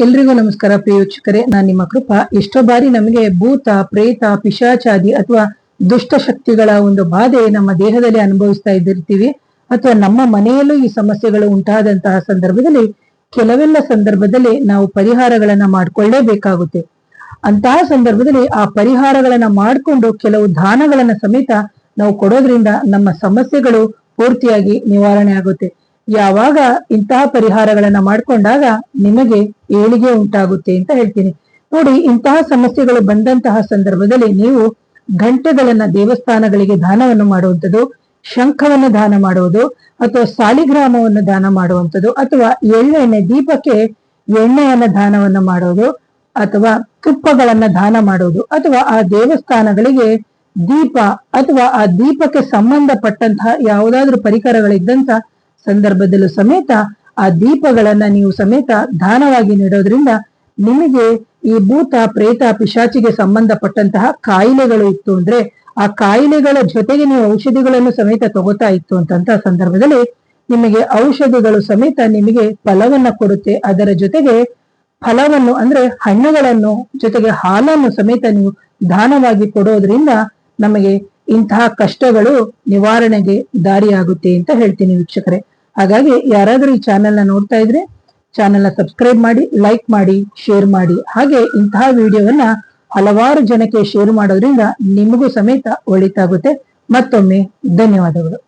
ಎಲ್ರಿಗೂ ನಮಸ್ಕಾರ ಪ್ರಿಯ ವೀಕ್ಷಕರೇ, ನಾನು ನಿಮ್ಮ ಕೃಪಾ. ಎಷ್ಟೋ ಬಾರಿ ನಮಗೆ ಭೂತ, ಪ್ರೇತ, ಪಿಶಾಚಾದಿ ಅಥವಾ ದುಷ್ಟ ಶಕ್ತಿಗಳ ಒಂದು ಬಾಧೆ ನಮ್ಮ ದೇಹದಲ್ಲಿ ಅನುಭವಿಸ್ತಾ ಇದ್ದಿರ್ತೀವಿ, ಅಥವಾ ನಮ್ಮ ಮನೆಯಲ್ಲೂ ಈ ಸಮಸ್ಯೆಗಳು ಉಂಟಾದಂತಹ ಸಂದರ್ಭದಲ್ಲಿ ಕೆಲವೆಲ್ಲ ಸಂದರ್ಭದಲ್ಲಿ ನಾವು ಪರಿಹಾರಗಳನ್ನ ಮಾಡ್ಕೊಳ್ಳೇಬೇಕಾಗುತ್ತೆ. ಅಂತಹ ಸಂದರ್ಭದಲ್ಲಿ ಆ ಪರಿಹಾರಗಳನ್ನ ಮಾಡಿಕೊಂಡು ಕೆಲವು ದಾನಗಳನ್ನ ಸಮೇತ ನಾವು ಕೊಡೋದ್ರಿಂದ ನಮ್ಮ ಸಮಸ್ಯೆಗಳು ಪೂರ್ತಿಯಾಗಿ ನಿವಾರಣೆ ಆಗುತ್ತೆ. ಯಾವಾಗ ಇಂತಹ ಪರಿಹಾರಗಳನ್ನ ಮಾಡ್ಕೊಂಡಾಗ ನಿಮಗೆ ಏಳಿಗೆ ಉಂಟಾಗುತ್ತೆ ಅಂತ ಹೇಳ್ತೀನಿ. ನೋಡಿ, ಇಂತಹ ಸಮಸ್ಯೆಗಳು ಬಂದಂತಹ ಸಂದರ್ಭದಲ್ಲಿ ನೀವು ಗಂಟೆಗಳನ್ನ ದೇವಸ್ಥಾನಗಳಿಗೆ ದಾನವನ್ನು ಮಾಡುವಂಥದ್ದು, ಶಂಖವನ್ನು ದಾನ ಮಾಡುವುದು, ಅಥವಾ ಸಾಲಿಗ್ರಾಮವನ್ನು ದಾನ ಮಾಡುವಂಥದ್ದು, ಅಥವಾ ಎಳ್ಳೆಣ್ಣೆ ದೀಪಕ್ಕೆ ಎಣ್ಣೆಯನ್ನ ದಾನವನ್ನ ಮಾಡೋದು, ಅಥವಾ ತುಪ್ಪಗಳನ್ನ ದಾನ ಮಾಡುವುದು, ಅಥವಾ ಆ ದೇವಸ್ಥಾನಗಳಿಗೆ ದೀಪ ಅಥವಾ ಆ ದೀಪಕ್ಕೆ ಸಂಬಂಧಪಟ್ಟಂತಹ ಯಾವುದಾದ್ರೂ ಪರಿಕರಗಳಿದ್ದಂತ ಸಂದರ್ಭದಲ್ಲೂ ಸಮೇತ ಆ ದೀಪಗಳನ್ನ ನೀವು ಸಮೇತ ದಾನವಾಗಿ ನೀಡೋದ್ರಿಂದ ನಿಮಗೆ ಈ ಭೂತ, ಪ್ರೇತ, ಪಿಶಾಚಿಗೆ ಸಂಬಂಧಪಟ್ಟಂತಹ ಕಾಯಿಲೆಗಳು ಇತ್ತು ಅಂದ್ರೆ ಆ ಕಾಯಿಲೆಗಳ ಜೊತೆಗೆ ನೀವು ಔಷಧಿಗಳನ್ನು ಸಮೇತ ತಗೋತಾ ಇತ್ತು ಅಂತಂತ ಸಂದರ್ಭದಲ್ಲಿ ನಿಮಗೆ ಔಷಧಿಗಳು ಸಮೇತ ನಿಮಗೆ ಫಲವನ್ನ ಕೊಡುತ್ತೆ. ಅದರ ಜೊತೆಗೆ ಫಲವನ್ನು ಅಂದ್ರೆ ಹಣ್ಣುಗಳನ್ನು ಜೊತೆಗೆ ಹಾಲನ್ನು ಸಮೇತ ನೀವು ದಾನವಾಗಿ ಕೊಡೋದ್ರಿಂದ ನಮಗೆ ಇಂತಹ ಕಷ್ಟಗಳು ನಿವಾರಣೆಗೆ ದಾರಿಯಾಗುತ್ತೆ ಅಂತ ಹೇಳ್ತೀನಿ ವೀಕ್ಷಕರೇ. ಹಾಗಾಗಿ ಯಾರಾದ್ರೂ ಈ ಚಾನೆಲ್ನ ನೋಡ್ತಾ ಇದ್ರೆ ಚಾನೆಲ್ನ ಸಬ್ಸ್ಕ್ರೈಬ್ ಮಾಡಿ, ಲೈಕ್ ಮಾಡಿ, ಶೇರ್ ಮಾಡಿ. ಹಾಗೆ ಇಂತಹ ವಿಡಿಯೋವನ್ನ ಹಲವಾರು ಜನಕ್ಕೆ ಶೇರ್ ಮಾಡೋದ್ರಿಂದ ನಿಮಗೂ ಸಮೇತ ಒಳಿತಾಗುತ್ತೆ. ಮತ್ತೊಮ್ಮೆ ಧನ್ಯವಾದಗಳು.